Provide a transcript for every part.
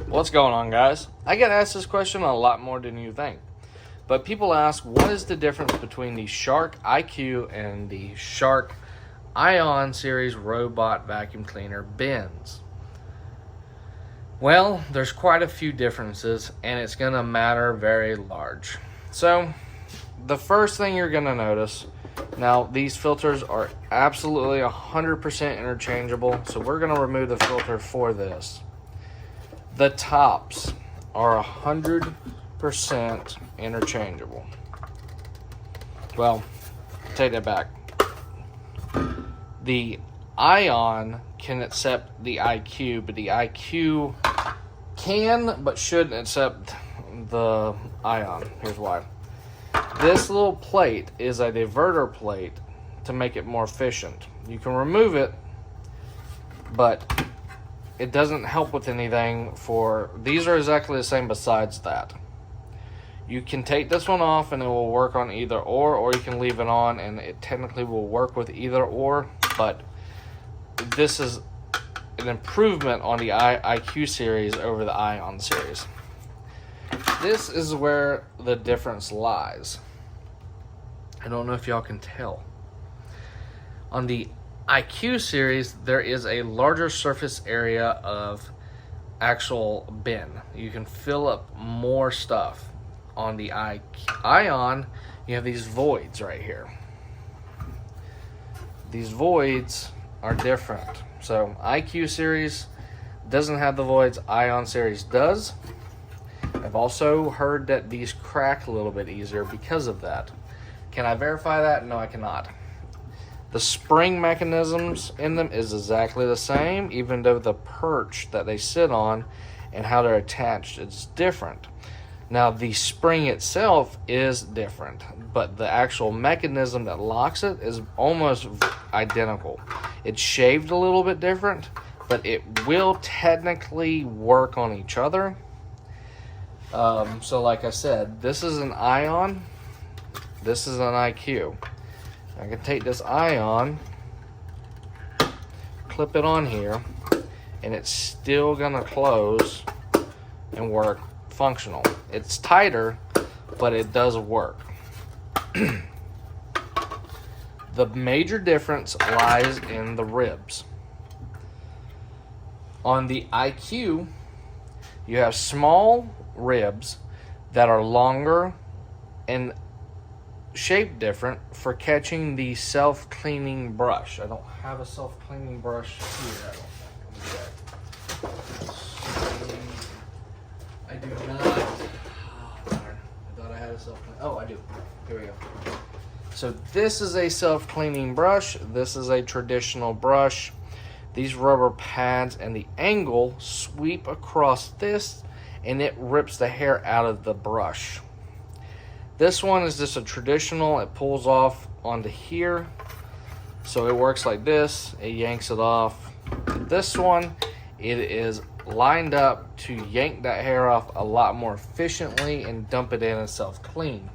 What's going on, guys? I get asked this question a lot more than you think. But people ask, what is the difference between the Shark IQ and the Shark Ion series robot vacuum cleaner bins? Well, there's quite a few differences, and it's going to matter very large. So, the first thing you're going to notice, now these filters are absolutely 100% interchangeable, so we're going to remove the filter for this. The tops are 100% interchangeable. Well, take that back. The Ion can accept the IQ, but the IQ can but shouldn't accept the Ion. Here's why. This little plate is a diverter plate to make it more efficient. You can remove it, but it doesn't help with anything for, these are exactly the same besides that. You can take this one off and it will work on either or you can leave it on and it technically will work with either or, but this is an improvement on the IQ series over the Ion series. This is where the difference lies. I don't know if y'all can tell. On the IQ series, there is a larger surface area of actual bin. You can fill up more stuff. On the Ion, you have these voids right here. These voids are different. So IQ series doesn't have the voids, Ion series does. I've also heard that these crack a little bit easier because of that. Can I verify that? No, I cannot. The spring mechanisms in them is exactly the same, even though the perch that they sit on and how they're attached is different. Now, the spring itself is different, but the actual mechanism that locks it is almost identical. It's shaved a little bit different, but it will technically work on each other. So like I said, this is an Ion, this is an IQ. I can take this Ion, clip it on here, and it's still gonna close and work functional. It's tighter, but it does work. The major difference lies in the ribs. On the IQ, you have small ribs that are longer and shaped different for catching the self-cleaning brush. I don't have a self-cleaning brush here, I don't think. I do not. Oh, darn. I thought I had a self-cleaning. Oh, I do. Here we go. So this is a self-cleaning brush. This is a traditional brush. These rubber pads and the angle sweep across this and it rips the hair out of the brush. This one is just a traditional, it pulls off onto here. So it works like this, it yanks it off. This one, it is lined up to yank that hair off a lot more efficiently and dump it in and self-clean.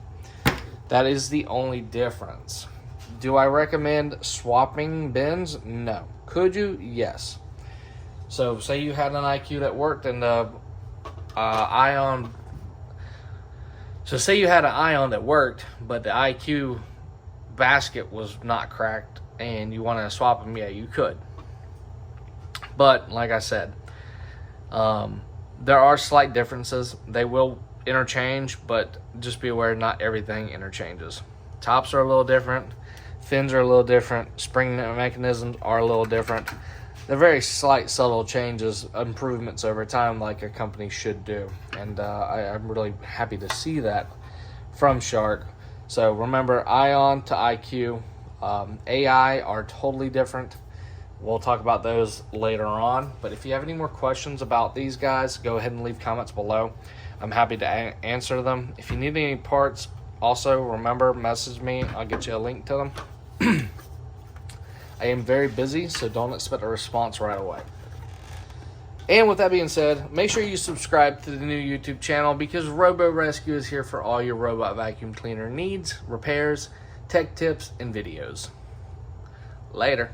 That is the only difference. Do I recommend swapping bins? No. Could you? Yes. So say you had an IQ that worked and the Ion. So say you had an Ion that worked, but the IQ basket was not cracked and you want to swap them, yeah, you could. But like I said, there are slight differences. They will interchange, but just be aware not everything interchanges. Tops are a little different, fins are a little different, spring mechanisms are a little different. They're very slight, subtle changes, improvements over time like a company should do. And I'm really happy to see that from Shark. So remember, Ion to IQ, AI are totally different. We'll talk about those later on. But if you have any more questions about these guys, go ahead and leave comments below. I'm happy to answer them. If you need any parts, also remember, message me. I'll get you a link to them. I am very busy, so don't expect a response right away. And with that being said, make sure you subscribe to the new YouTube channel because Robo Rescue is here for all your robot vacuum cleaner needs, repairs, tech tips, and videos. Later.